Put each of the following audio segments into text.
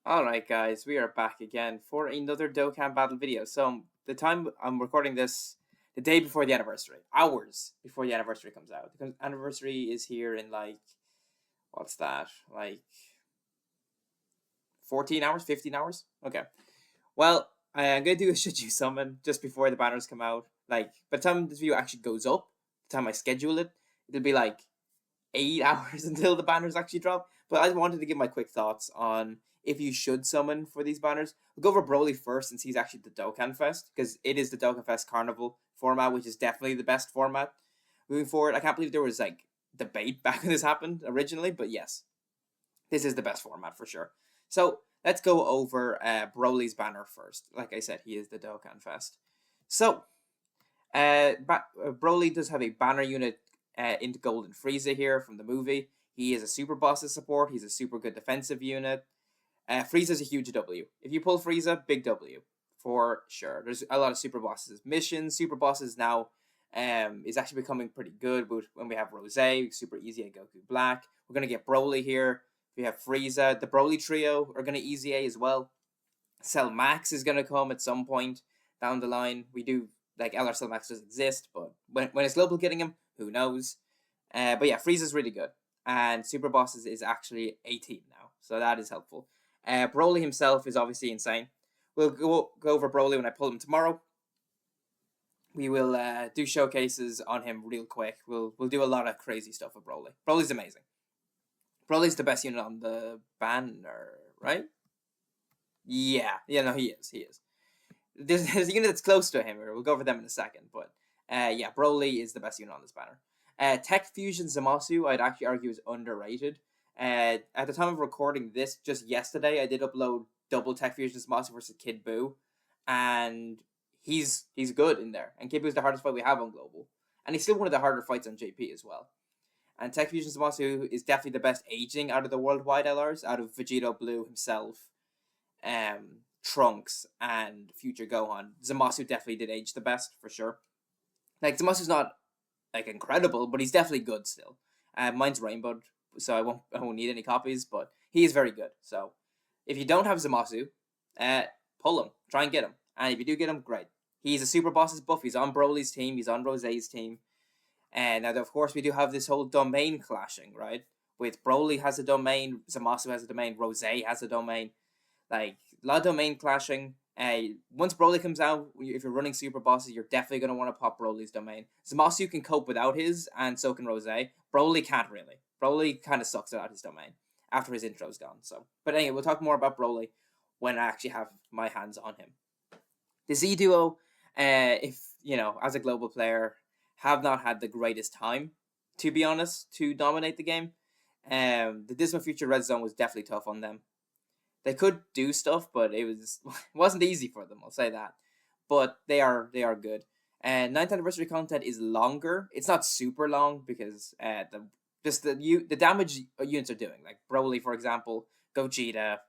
Alright guys, we are back again for another Dokkan Battle video. So the time I'm recording this, the day before the anniversary, hours before the anniversary comes out. The anniversary is here in what's that, 14 hours, 15 hours? Okay. Well, I'm going to do a should you summon just before the banners come out. By the time this video actually goes up, the time I schedule it, it'll be 8 hours until the banners actually drop. But I wanted to give my quick thoughts on if you should summon for these banners. We'll go over Broly first since he's actually the Dokkan Fest, because it is the Dokkan Fest Carnival format, which is definitely the best format moving forward. I can't believe there was debate back when this happened originally, but yes, this is the best format for sure. So let's go over Broly's banner first. Like I said, he is the Dokkan Fest. So Broly does have a banner unit into Golden Frieza here from the movie. He is a super boss's support. He's a super good defensive unit. Frieza's a huge W. If you pull Frieza, big W for sure. There's a lot of super bosses missions. Super bosses now is actually becoming pretty good. When we have Rose, super easy at Goku Black. We're gonna get Broly here. We have Frieza. The Broly trio are gonna easy A as well. Cell Max is gonna come at some point down the line. We do LR Cell Max does exist, but when it's global getting him, who knows? But yeah, Frieza's really good, and Super Bosses is actually a team now, so that is helpful. Broly himself is obviously insane. We'll go over Broly when I pull him tomorrow. We will do showcases on him real quick. We'll do a lot of crazy stuff with Broly. Broly's amazing. Broly's the best unit on the banner, right? Yeah, no, he is. There's a unit that's close to him. We'll go over them in a second, but yeah, Broly is the best unit on this banner. Tech Fusion Zamasu, I'd actually argue, is underrated. At the time of recording this, just yesterday, I did upload double Tech Fusion Zamasu versus Kid Buu, and he's good in there. And Kid Buu is the hardest fight we have on Global, and he's still one of the harder fights on JP as well. And Tech Fusion Zamasu is definitely the best aging out of the worldwide LRs, out of Vegito Blue himself, Trunks, and Future Gohan. Zamasu definitely did age the best, for sure. Zamasu's not incredible, but he's definitely good still. Mine's rainbowed, so I won't need any copies, but he is very good. So if you don't have Zamasu, pull him, try and get him, and if you do get him, great. He's a super boss's buff. He's on Broly's team. He's on Rose's team. And now, of course, we do have this whole domain clashing, right? With Broly has a domain, Zamasu has a domain, Rose has a domain. A lot of domain clashing. Once Broly comes out, if you're running super bosses, you're definitely going to want to pop Broly's domain. Zamasu can cope without his, and so can Rose. Broly can't really. Broly kind of sucks without his domain after his intro's gone. But anyway, we'll talk more about Broly when I actually have my hands on him. The Z Duo, if, as a global player, have not had the greatest time, to be honest, to dominate the game. The Dismal Future Red Zone was definitely tough on them. They could do stuff, but it wasn't easy for them, I'll say that. But they are good. And 9th anniversary content is longer. It's not super long because the damage units are doing. Like Broly, for example, Gogeta,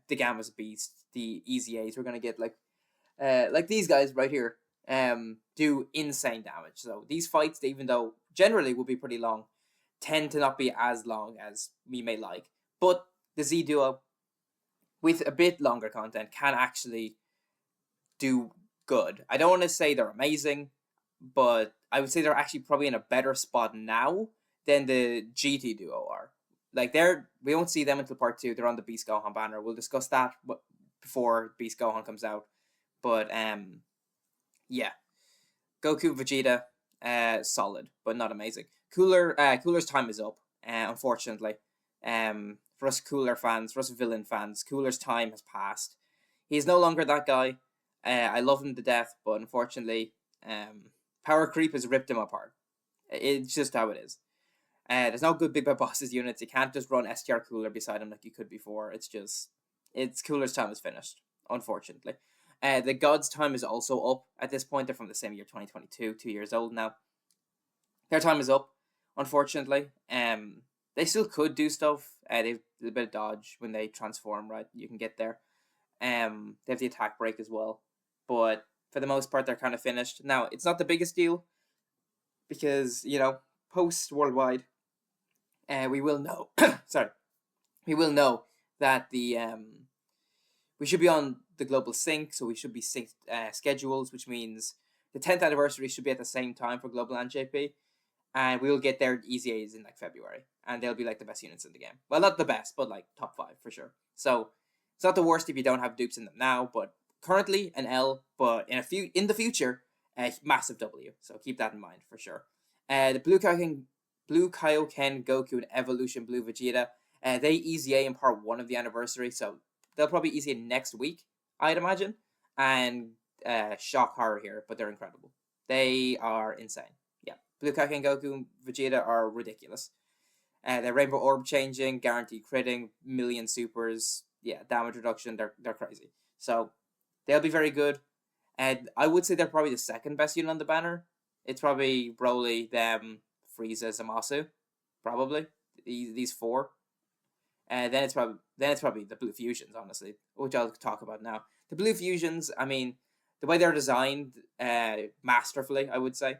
the Gamma's Beast, the Easy A's. We're gonna get like these guys right here. Do insane damage. So these fights, even though generally will be pretty long, tend to not be as long as we may like. But the Z Duo, with a bit longer content, can actually do good. I don't want to say they're amazing, but I would say they're actually probably in a better spot now than the GT Duo are. We won't see them until part 2. They're on the Beast Gohan banner. We'll discuss that before Beast Gohan comes out. But yeah, Goku Vegeta, solid, but not amazing. Cooler's time is up, unfortunately. For us Cooler fans, for us villain fans, Cooler's time has passed. He's no longer that guy. I love him to death, but unfortunately, power creep has ripped him apart. It's just how it is. There's no good Big Bad Bosses units. You can't just run STR Cooler beside him like you could before. It's Cooler's time is finished, unfortunately. The Gods' time is also up at this point. They're from the same year, 2022, 2 years old now. Their time is up, unfortunately. They still could do stuff. They have a bit of dodge when they transform, right? You can get there. They have the attack break as well. But for the most part, they're kind of finished. Now, it's not the biggest deal because, post-worldwide, we will know... sorry. We will know that the we should be on the global sync, so we should be synced schedules, which means the 10th anniversary should be at the same time for global and JP, and we will get their EZAs in like February, and they'll be like the best units in the game. Well, not the best, but like top 5 for sure. So it's not the worst if you don't have dupes in them now, but currently an L, but in the future, a massive W. So keep that in mind for sure. The Blue Kaioken Goku and Evolution Blue Vegeta, they EZA in part 1 of the anniversary, so they'll probably EZA next week, I'd imagine. And shock horror here, but they're incredible. They are insane. Yeah, Blue Kaioken Goku and Vegeta are ridiculous. Their Rainbow Orb changing, guaranteed critting, million supers, yeah, damage reduction, they're crazy. So they'll be very good. And I would say they're probably the second best unit on the banner. It's probably Broly, them, Frieza, Zamasu, probably these 4. And then it's probably the Blue Fusions, honestly, which I'll talk about now. The Blue Fusions, I mean, the way they're designed, masterfully, I would say,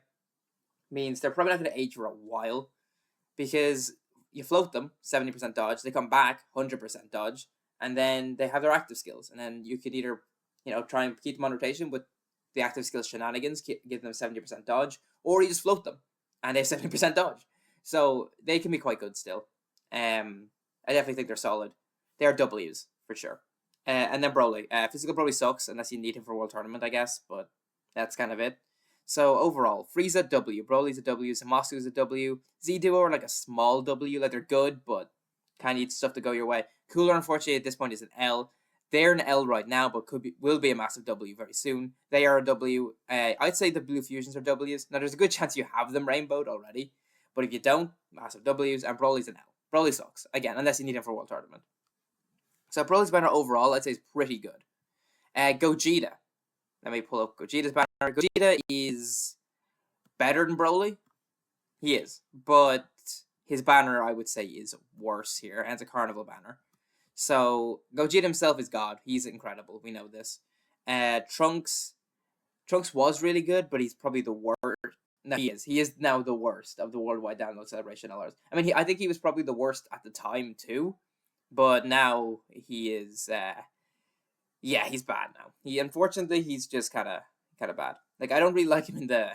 means they're probably not going to age for a while, because you float them 70% dodge, they come back 100% dodge, and then they have their active skills, and then you could either try and keep them on rotation with the active skills shenanigans, give them 70% dodge, or you just float them and they have 70% dodge. So they can be quite good still. I definitely think they're solid. They are W's for sure. And then Broly. Physical Broly sucks unless you need him for World Tournament, I guess, but that's kind of it. So overall, Frieza W, Broly's a W, Zamasu's a W, Z-Duo are like a small W, like they're good, but kind of need stuff to go your way. Cooler, unfortunately, at this point is an L. They're an L right now, but will be a massive W very soon. They are a W. I'd say the Blue Fusions are W's. Now, there's a good chance you have them rainbowed already, but if you don't, massive W's, and Broly's an L. Broly sucks, again, unless you need him for World Tournament. So Broly's banner overall, I'd say, is pretty good. Gogeta. Let me pull up Gogeta's banner. Gogeta is better than Broly. He is, but his banner, I would say, is worse here, and it's a Carnival banner. So Gogeta himself is God. He's incredible. We know this. Trunks was really good, but he's probably the worst. No, he is. He is now the worst of the worldwide download celebration LRs. I mean, I think he was probably the worst at the time too, but now he is. Yeah, he's bad now. Unfortunately he's just kind of bad. Like, I don't really like him in the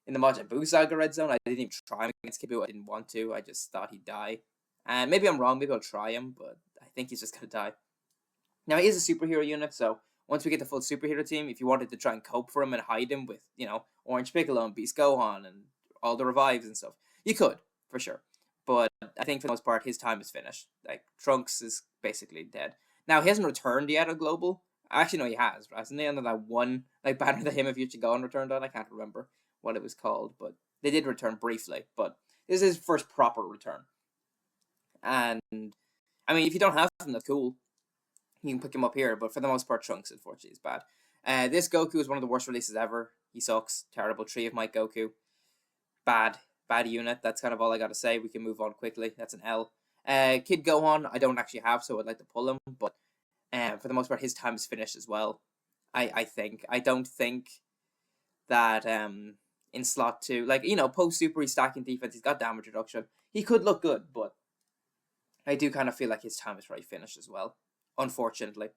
Majin Buu Saga Red Zone. I didn't even try him against Kibu. I didn't want to. I just thought he'd die. And maybe I'm wrong. Maybe I'll try him, but I think he's just gonna die. Now, he is a superhero unit, so once we get the full superhero team, if you wanted to try and cope for him and hide him with, Orange Piccolo and Beast Gohan and all the revives and stuff, you could, for sure. But I think for the most part, his time is finished. Like, Trunks is basically dead. Now, he hasn't returned yet on Global. Actually, no, he has, hasn't he? Under that one, banner that him and Future Gohan returned on. I can't remember what it was called, but they did return briefly. But this is his first proper return. And, I mean, if you don't have him, that's cool. You can pick him up here, but for the most part, Trunks, unfortunately, is bad. This Goku is one of the worst releases ever. He sucks. Terrible. Tree of Might Goku. Bad unit. That's kind of all I got to say. We can move on quickly. That's an L. Kid Gohan, I don't actually have, so I'd like to pull him, but for the most part, his time is finished as well. I think. I don't think that in slot 2, post super, he's stacking defense, he's got damage reduction. He could look good, but I do kind of feel like his time is probably finished as well. Unfortunately,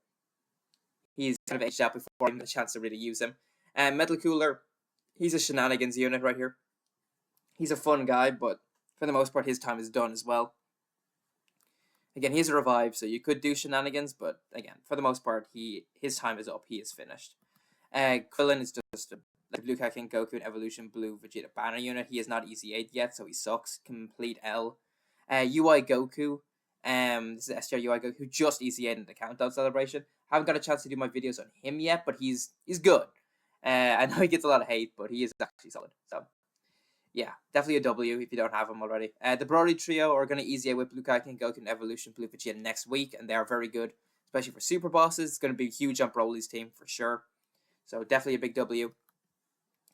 he's kind of aged out before I get a chance to really use him. Metal Cooler, he's a shenanigans unit right here. He's a fun guy, but for the most part, his time is done as well. Again, he's a revive, so you could do shenanigans, but again, for the most part, his time is up. He is finished. Krillin is just a Blue Kaioken Goku and Evolution Blue Vegeta banner unit. He is not EZ8 yet, so he sucks. Complete L. UI Goku. This is STR UI Goku, who just EZ8 in the Countdown Celebration. Haven't got a chance to do my videos on him yet, but he's good. I know he gets a lot of hate, but he is actually solid. So, yeah, definitely a W if you don't have him already. The Broly trio are going to EZA with Blue Kaioken Goku and Evolution Blue Vegeta next week, and they are very good, especially for super bosses. It's going to be huge on Broly's team for sure. So definitely a big W.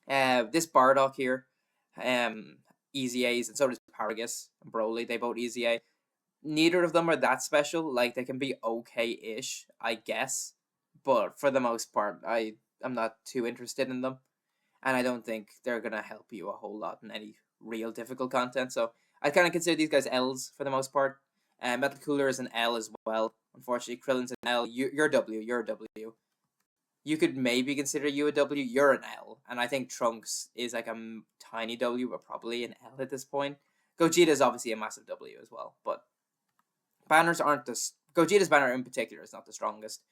This Bardock here, EZAs, and so does Paragus and Broly. They both EZA. Neither of them are that special. Like, they can be okay-ish, I guess, but for the most part, I'm not too interested in them. And I don't think they're going to help you a whole lot in any real difficult content. So I kind of consider these guys L's for the most part. Metal Cooler is an L as well. Unfortunately, Krillin's an L. You're W. You're a W. You could maybe consider you a W. You're an L. And I think Trunks is like a tiny W, but probably an L at this point. Gogeta is obviously a massive W as well. But banners aren't the... Gogeta's banner in particular is not the strongest.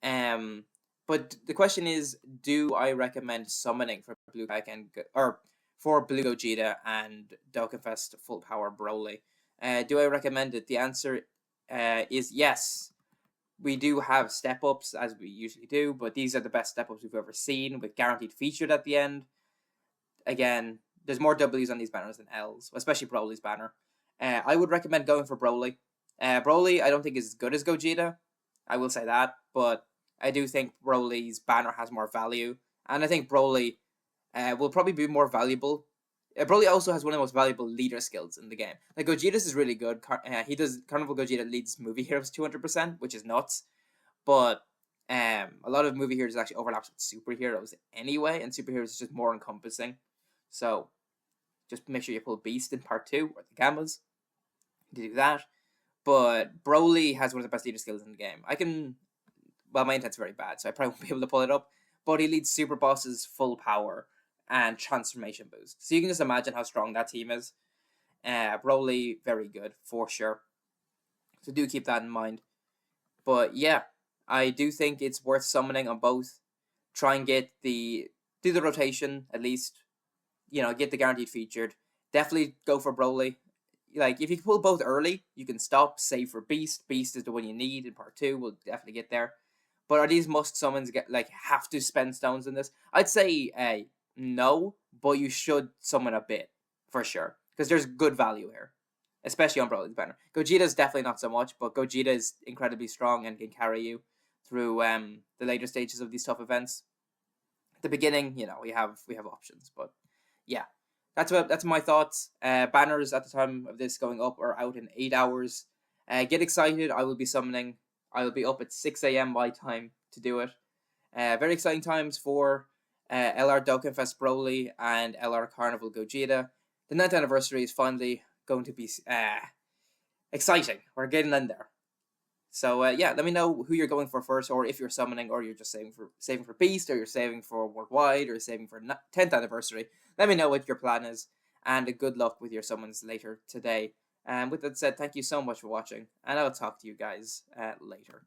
But the question is, do I recommend summoning for Blue Dokkan or for Blue Gogeta and Dokkanfest Full Power Broly? Do I recommend it? The answer is yes. We do have step ups as we usually do, but these are the best step ups we've ever seen with guaranteed featured at the end. Again, there's more W's on these banners than L's, especially Broly's banner. I would recommend going for Broly. Broly, I don't think is as good as Gogeta. I will say that, but I do think Broly's banner has more value, and I think Broly will probably be more valuable. Broly also has one of the most valuable leader skills in the game. Like Gogeta's is really good. He does Carnival Gogeta leads movie heroes 200%, which is nuts. But a lot of movie heroes actually overlaps with superheroes anyway, and superheroes is just more encompassing. So just make sure you pull Beast in part 2 or the Gammas to do that. But Broly has one of the best leader skills in the game. Well, my intent's very bad, so I probably won't be able to pull it up. But he leads Super Boss's full power and transformation boost. So you can just imagine how strong that team is. Broly, very good, for sure. So do keep that in mind. But yeah, I do think it's worth summoning on both. Try and do the rotation, at least. Get the guaranteed featured. Definitely go for Broly. Like, if you pull both early, you can stop, save for Beast. Beast is the one you need in part 2. We'll definitely get there. But are these must summons have to spend stones in this? I'd say no, but you should summon a bit for sure, because there's good value here, especially on Broly's banner. Gogeta's definitely not so much, but Gogeta is incredibly strong and can carry you through the later stages of these tough events. At the beginning, we have options, but yeah, that's my thoughts. Banners at the time of this going up are out in 8 hours. Get excited! I will be summoning. I will be up at 6 a.m. my time to do it. Very exciting times for LR Dokkanfest Broly and LR Carnival Gogeta. The 9th anniversary is finally going to be exciting. We're getting in there. So yeah, let me know who you're going for first, or if you're summoning, or you're just saving for Beast, or you're saving for Worldwide, or saving for 10th anniversary. Let me know what your plan is, and good luck with your summons later today. And with that said, thank you so much for watching, and I'll talk to you guys later.